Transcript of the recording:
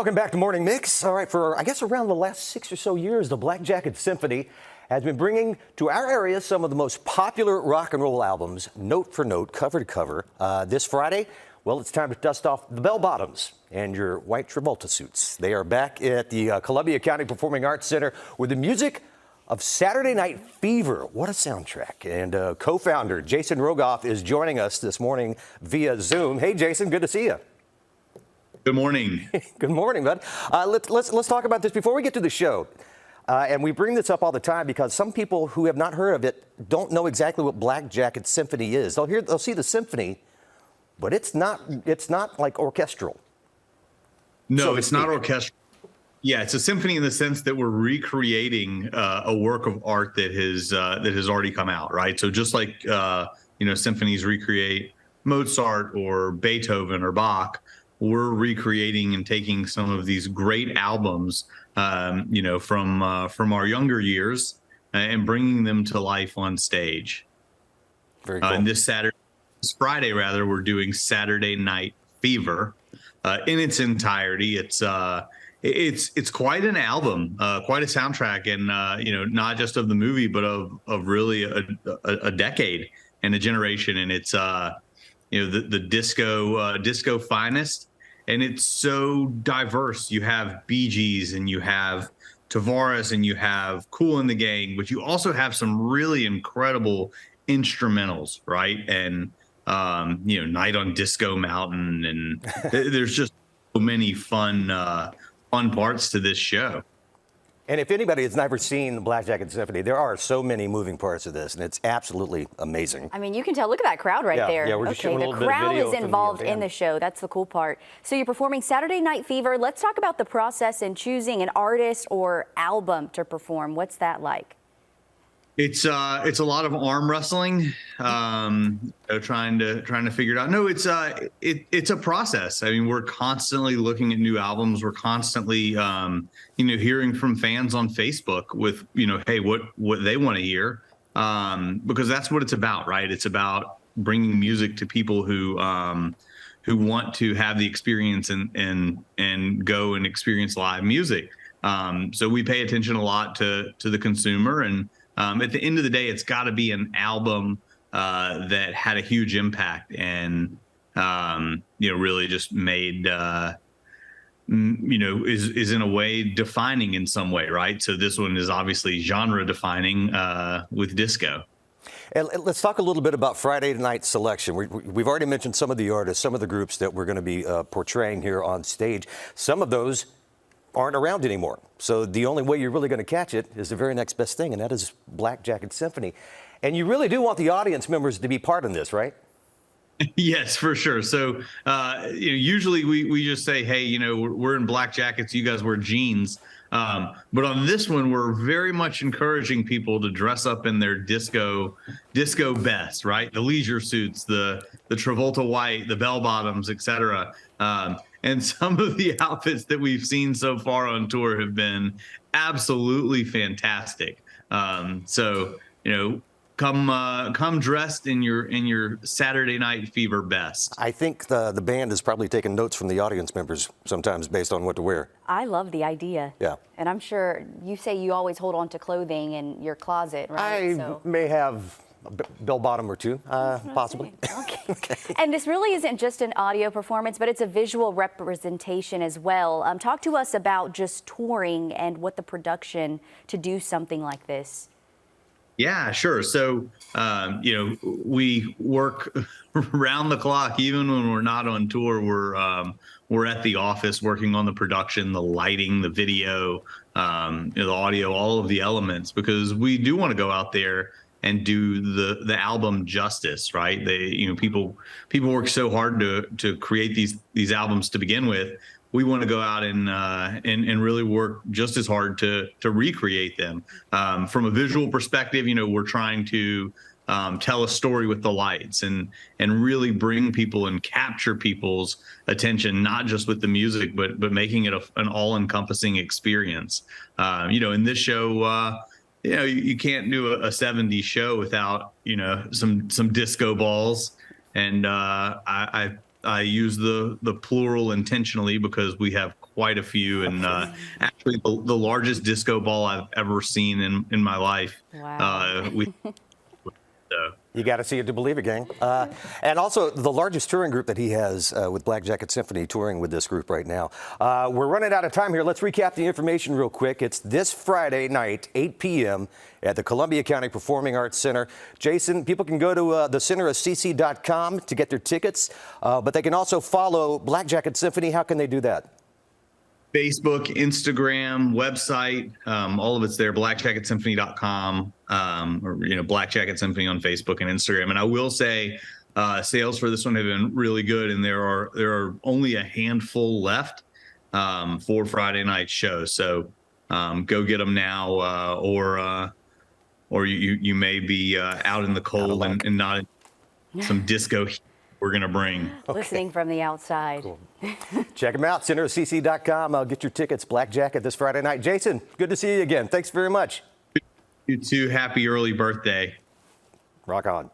Welcome back to Morning Mix. All right, for I guess around the last 6 or so years, the Jacket Symphony has been bringing to our area some of the most popular rock and roll albums, note for note, cover to cover. This Friday, well, it's time to dust off the bell bottoms and your white Travolta suits. They are back at the Columbia County Performing Arts Center with the music of Saturday Night Fever. What a soundtrack. And co-founder Jason Rogoff is joining us this morning via Zoom. Hey, Jason, good to see you. Good morning. Good morning, bud. Let's talk about this before we get to the show. And we bring this up all the time because some people who have not heard of it don't know exactly what Jacket Symphony is. They'll see the symphony, but it's not like orchestral. No, so it's not orchestral. Yeah, it's a symphony in the sense that we're recreating a work of art that has already come out, right? So just like symphonies recreate Mozart or Beethoven or Bach, we're recreating and taking some of these great albums, from our younger years and bringing them to life on stage. Very cool. And this Friday, we're doing Saturday Night Fever in its entirety. It's quite an album, quite a soundtrack, and not just of the movie, but of really a decade and a generation. And it's the disco finest. And it's so diverse. You have Bee Gees and you have Tavares and you have Kool and the Gang, but you also have some really incredible instrumentals, right? And, Night on Disco Mountain. And there's just so many fun parts to this show. And if anybody has never seen the Jacket Symphony, there are so many moving parts of this, and it's absolutely amazing. I mean, you can tell. Look at that crowd right there. Yeah, we're just showing a little the bit of crowd video is from the involved event. in the show. That's the cool part. So you're performing Saturday Night Fever. Let's talk about the process in choosing an artist or album to perform. What's that like? It's a lot of arm wrestling, trying to figure it out. No, it's a process. I mean, we're constantly looking at new albums. We're constantly, hearing from fans on Facebook with, hey, what they want to hear, because that's what it's about, right? It's about bringing music to people who want to have the experience and go and experience live music. So we pay attention a lot to the consumer, and at the end of the day, it's got to be an album that had a huge impact and, really just made, is in a way defining in some way, right? So this one is obviously genre defining with disco. And let's talk a little bit about Friday night selection. We've already mentioned some of the artists, some of the groups that we're going to be portraying here on stage. Some of those aren't around anymore. So the only way you're really going to catch it is the very next best thing, and that is Jacket Symphony. And you really do want the audience members to be part of this, right? Yes, for sure. So, usually we just say, hey, we're in black jackets, you guys wear jeans. But on this one, we're very much encouraging people to dress up in their disco best, right? The leisure suits, the Travolta white, the bell bottoms, etc. And some of the outfits that we've seen so far on tour have been absolutely fantastic. So, come dressed in your Saturday Night Fever best. I think the band is probably taking notes from the audience members sometimes based on what to wear. I love the idea. Yeah. And I'm sure you say you always hold on to clothing in your closet, right? I may have a bell bottom or two, possibly. Okay. And this really isn't just an audio performance, but it's a visual representation as well. Talk to us about just touring and what the production to do something like this. Yeah, sure. So, we work round the clock, even when we're not on tour. We're at the office working on the production, the lighting, the video, the audio, all of the elements, because we do want to go out there and do the album justice, right? People work so hard to create these albums to begin with. We want to go out and really work just as hard to recreate them. From a visual perspective, we're trying to tell a story with the lights and really bring people and capture people's attention, not just with the music, but making it an all-encompassing experience. In this show, you can't do a 70s show without, some disco balls. And I use the plural intentionally because we have quite a few, and actually the largest disco ball I've ever seen in my life. Wow. So. You got to see it to believe it, gang. And also the largest touring group that he has with Black Jacket Symphony, touring with this group right now. We're running out of time here. Let's recap the information real quick. It's this Friday night, 8 p.m. at the Columbia County Performing Arts Center. Jason, people can go to thecenterofcc.com to get their tickets, but they can also follow Black Jacket Symphony. How can they do that? Facebook, Instagram, website, all of it's there, blackjacketsymphony.com, or, Black Jacket Symphony on Facebook and Instagram. And I will say sales for this one have been really good, and there are only a handful left for Friday night shows. So go get them now, or you may be out in the cold and not in some disco heat we're going to bring. Listening from the outside. Cool. Check them out, centerofcc.com. I'll get your tickets, Black Jacket, this Friday night. Jason, good to see you again. Thanks very much. You too. Happy early birthday. Rock on.